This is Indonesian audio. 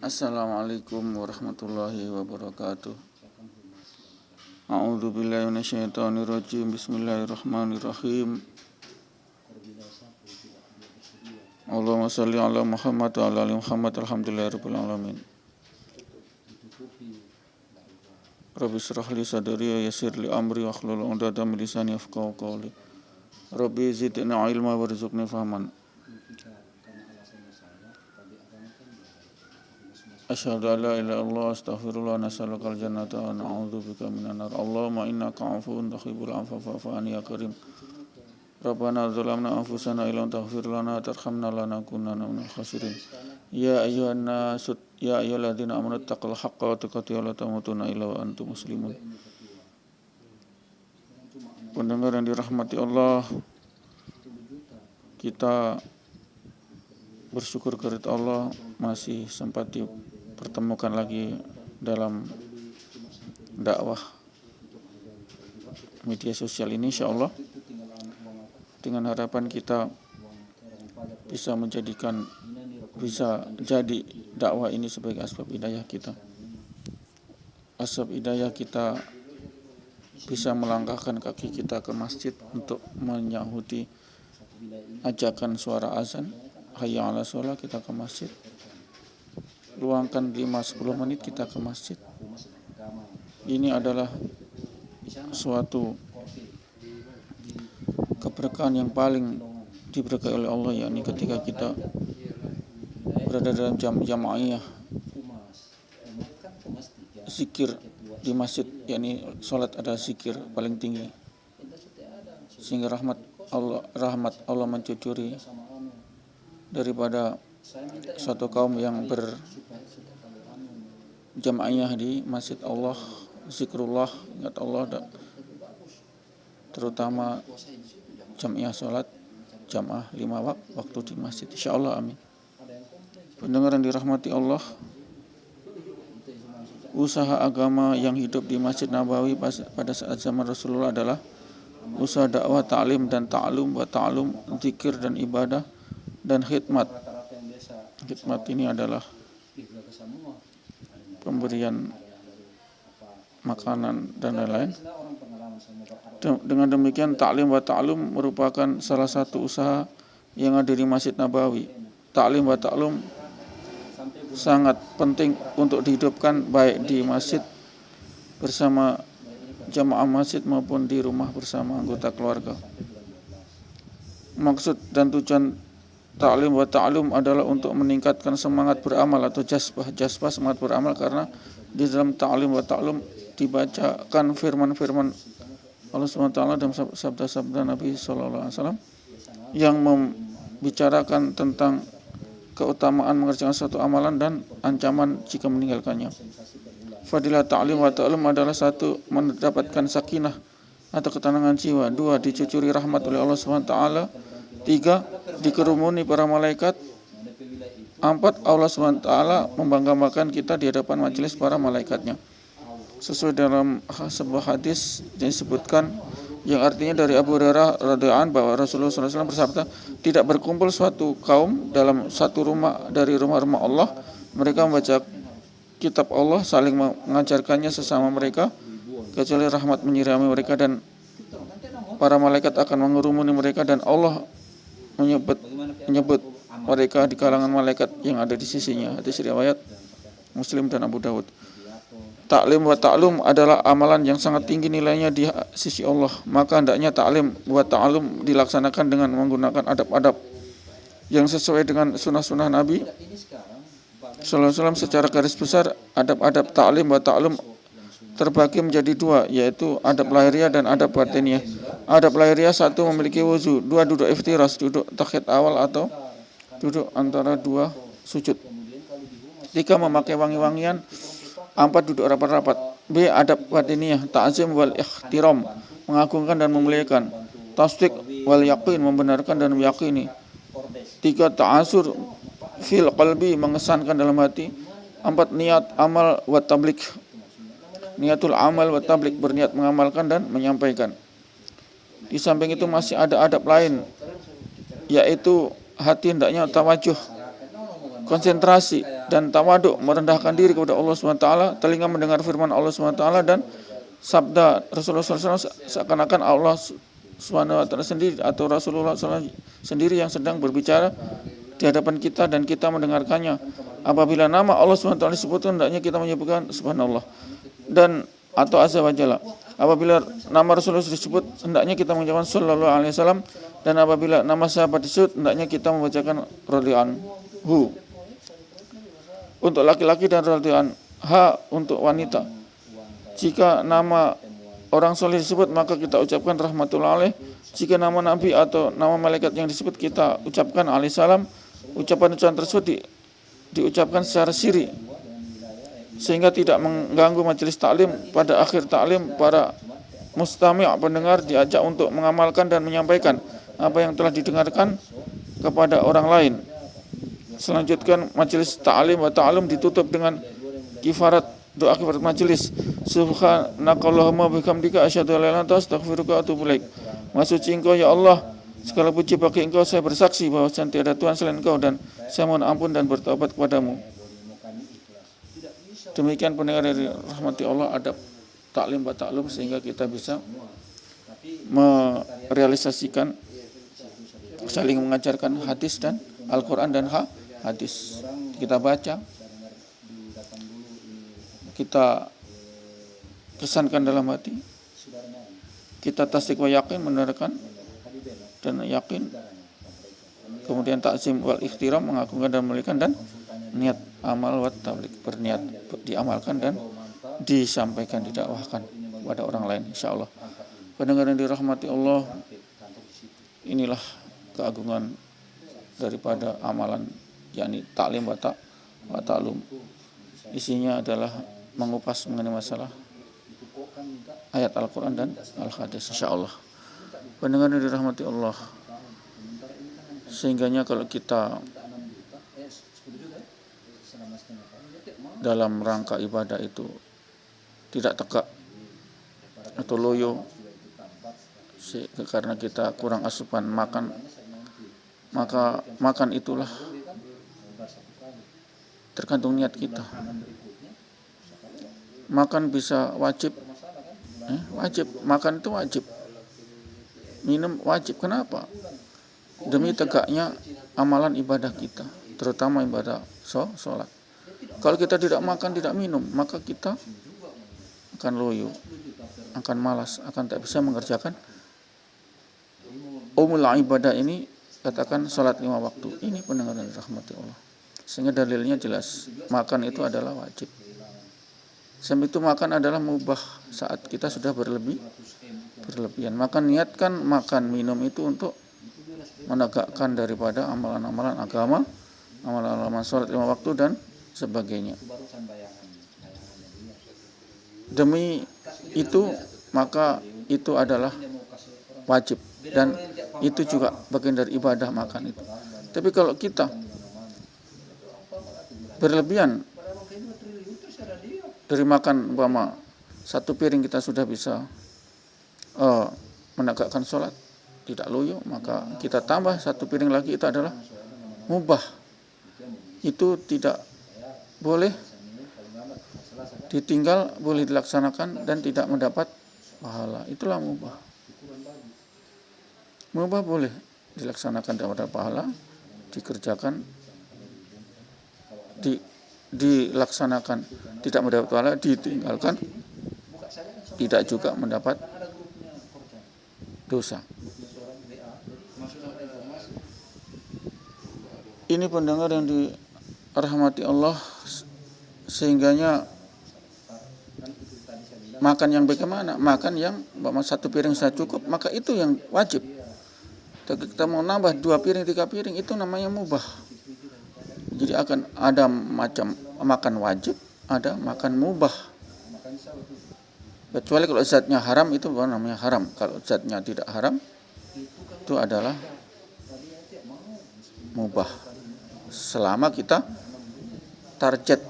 Assalamualaikum warahmatullahi wabarakatuh. A'udzu billahi minasyaitonir rajim. Bismillahirrahmanirrahim. Allahumma shalli ala Muhammad wa ala ali Muhammad. Alhamdulillahirabbil alamin. Rabbi shrah li sadri wa yassir li amri wahlul 'uqdatam min lisani yafqahu qawli. Rabbi zidni ilma warzuqni fahman. Asyhadu an la ilaha illallah astaghfirullah nas'alukal jannata wa na'udzubika minan nar. Allahumma innaka 'afuwun tuhibbul 'afwa fa'fu 'anni ya karim. Rabbana zalamna anfusana illam taghfir lana tarhamna lanakunanna minal khasirin. Ya ayyuhalladzina amanu taqullaha haqqa tuqatih wa la tamutunna illa wa antum muslimun. Pendengar yang dirahmati Allah, kita bersyukur kepada Allah masih sempat dipertemukan lagi dalam dakwah media sosial ini, insyaallah, dengan harapan kita bisa jadi dakwah ini sebagai asbab hidayah kita. Asbab hidayah kita bisa melangkahkan kaki kita ke masjid untuk menyahuti ajakan suara azan hayya 'ala shalah, kita ke masjid. Luangkan 5-10 menit kita ke masjid. Ini adalah suatu keberkahan yang paling diberkahi oleh Allah, yakni ketika kita berada dalam jamaah zikir di masjid, yakni salat ada zikir paling tinggi, sehingga rahmat Allah mencucuri daripada suatu kaum yang berjamaah di masjid Allah, zikrullah, ingat Allah, terutama jamaah salat, jamaah 5 waktu di masjid, insyaallah, amin. Pendengar yang dirahmati Allah, usaha agama yang hidup di Masjid Nabawi pada saat zaman Rasulullah adalah usaha dakwah, ta'lim dan ta'lum, wa ta'lum, zikir dan ibadah, dan khidmat. Khidmat ini adalah pemberian makanan dan lain-lain. Dengan demikian ta'lim wa ta'lum merupakan salah satu usaha yang ada di Masjid Nabawi. Ta'lim wa ta'lum sangat penting untuk dihidupkan baik di masjid bersama jamaah masjid maupun di rumah bersama anggota keluarga. Maksud dan tujuan ta'lim wa ta'lum adalah untuk meningkatkan semangat beramal atau jazbah semangat beramal, karena di dalam ta'lim wa ta'lum dibacakan firman-firman Allah SWT dalam sabda-sabda Nabi SAW yang membicarakan tentang keutamaan mengerjakan suatu amalan dan ancaman jika meninggalkannya. Fadilah ta'lim wa ta'lum adalah 1. Mendapatkan sakinah atau ketenangan jiwa. 2. Dicucuri rahmat oleh Allah SWT. 3. Dikerumuni para malaikat. 4. Allah SWT membanggakan kita di hadapan majelis para malaikatnya. Sesuai dalam sebuah hadis yang disebutkan, yang artinya dari Abu Hurairah radhiyallahu anhu bahwa Rasulullah SAW bersabda, tidak berkumpul suatu kaum dalam satu rumah dari rumah-rumah Allah, mereka membaca kitab Allah, saling mengajarkannya sesama mereka, kecuali rahmat menyirami mereka dan para malaikat akan mengurumuni mereka, dan Allah menyebut mereka di kalangan malaikat yang ada di sisinya. Hadis riwayat Muslim dan Abu Dawud. Ta'lim wa ta'lum adalah amalan yang sangat tinggi nilainya di sisi Allah. Maka hendaknya ta'lim wa ta'lum dilaksanakan dengan menggunakan adab-adab yang sesuai dengan sunnah-sunnah Nabi sallallahu alaihi wasallam. Secara garis besar, adab-adab ta'lim wa ta'lum terbagi menjadi 2, yaitu adab lahiriah dan adab batiniah. Adab lahiriah 1. Memiliki wuzu. 2. Duduk iftiras, duduk tahiyat awal atau duduk antara 2 sujud. 3. Memakai wangi-wangian. 4. Duduk rapat-rapat. B. Adab batiniah, ta'zim wal ikhtiram, mengagungkan dan memuliakan. Tasdiq wal yaqin, membenarkan dan meyakini. 3. Ta'asur fil qalbi, mengesankan dalam hati. 4. Niat amal wa tabligh, niatul amal wa tabligh, berniat mengamalkan dan menyampaikan. Di samping itu masih ada adab lain, yaitu hati hendaknya tawajuh, konsentrasi dan tawaduk, merendahkan diri kepada Allah SWT, telinga mendengar firman Allah SWT, dan sabda Rasulullah SAW seakan-akan Allah SWT sendiri atau Rasulullah SAW sendiri yang sedang berbicara di hadapan kita dan kita mendengarkannya. Apabila nama Allah SWT disebutkan, hendaknya kita menyebutkan subhanallah dan atau azza wa jalla. Apabila nama Rasulullah disebut, hendaknya kita mengucapkan sallallahu alaihi wasallam, dan apabila nama sahabat disebut, hendaknya kita membacakan radhiyallahu anhu untuk laki-laki dan radhiyallahu anha untuk wanita. Jika nama orang soleh disebut, maka kita ucapkan rahmatullah alaih. Jika nama nabi atau nama malaikat yang disebut, kita ucapkan alaihi salam. Ucapan-ucapan tersebut diucapkan secara siri sehingga tidak mengganggu majelis taklim. Pada akhir taklim, para mustami' pendengar diajak untuk mengamalkan dan menyampaikan apa yang telah didengarkan kepada orang lain. Selanjutnya majelis ta'lim wa ta'alum ditutup dengan kifarat, doa kifarat majelis. Subhanakallahumma bihamdika asyhadu an la ilaha illa anta astaghfiruka wa atubu ilaik. Maha suci Engkau ya Allah, segala puji bagi Engkau, saya bersaksi bahwa tiada Tuhan selain Engkau, dan saya mohon ampun dan bertaubat kepadamu. Demikian pendengar dari rahmati Allah, adab taklim wa ta'lum, sehingga kita bisa merealisasikan saling mengajarkan hadis dan Al-Quran dan hadis. Kita baca, kita kesankan dalam hati, kita tasdik wa yakin, mendengarkan dan yakin, kemudian takzim wal ikhtiram, mengagungkan dan memuliakan, dan niat amal wa tabligh, berniat diamalkan dan disampaikan, didakwahkan kepada orang lain, insyaallah. Pendengar yang dirahmati Allah, inilah keagungan daripada amalan, yakni taklim wa ta'lum. Isinya adalah mengupas mengenai masalah ayat Al-Quran dan Al-Hadis, insyaallah. Pendengar yang dirahmati Allah, sehingganya kalau kita dalam rangka ibadah itu tidak tegak atau loyo karena kita kurang asupan makan, maka makan itulah tergantung niat kita. Makan bisa wajib, wajib, makan itu wajib, minum wajib. Kenapa? Demi tegaknya amalan ibadah kita, terutama ibadah sholat. Kalau kita tidak makan, tidak minum, maka kita akan loyo, akan malas, akan tak bisa mengerjakan umul ibadah ini, katakan sholat 5 waktu. Ini pendengar yang dirahmati Allah. Sehingga dalilnya jelas, makan itu adalah wajib. Sampai itu makan adalah mubah saat kita sudah berlebihan. Maka niatkan makan minum itu untuk menegakkan daripada amalan-amalan agama, amalan-amalan sholat 5 waktu dan sebagainya. Demi itu, maka itu adalah wajib, dan itu juga bagian dari ibadah makan itu. Tapi kalau kita berlebihan dari makan, umpama 1 piring kita sudah bisa menegakkan sholat, tidak loyo, maka kita tambah 1 piring lagi, itu adalah mubah. Itu tidak boleh ditinggal, boleh dilaksanakan dan tidak mendapat pahala. Itulah mubah. Mubah boleh dilaksanakan dan mendapat pahala, dikerjakan, dilaksanakan tidak mendapat pahala, ditinggalkan tidak juga mendapat dosa. Ini pendengar yang dirahmati Allah, sehingganya makan yang bagaimana? Makan yang 1 piring sudah cukup, maka itu yang wajib. Kita mau nambah 2 piring, 3 piring, itu namanya mubah. Jadi akan ada macam makan wajib, ada makan mubah. Kecuali kalau zatnya haram, itu bukan namanya haram. Kalau zatnya tidak haram, itu adalah mubah. Selama kita target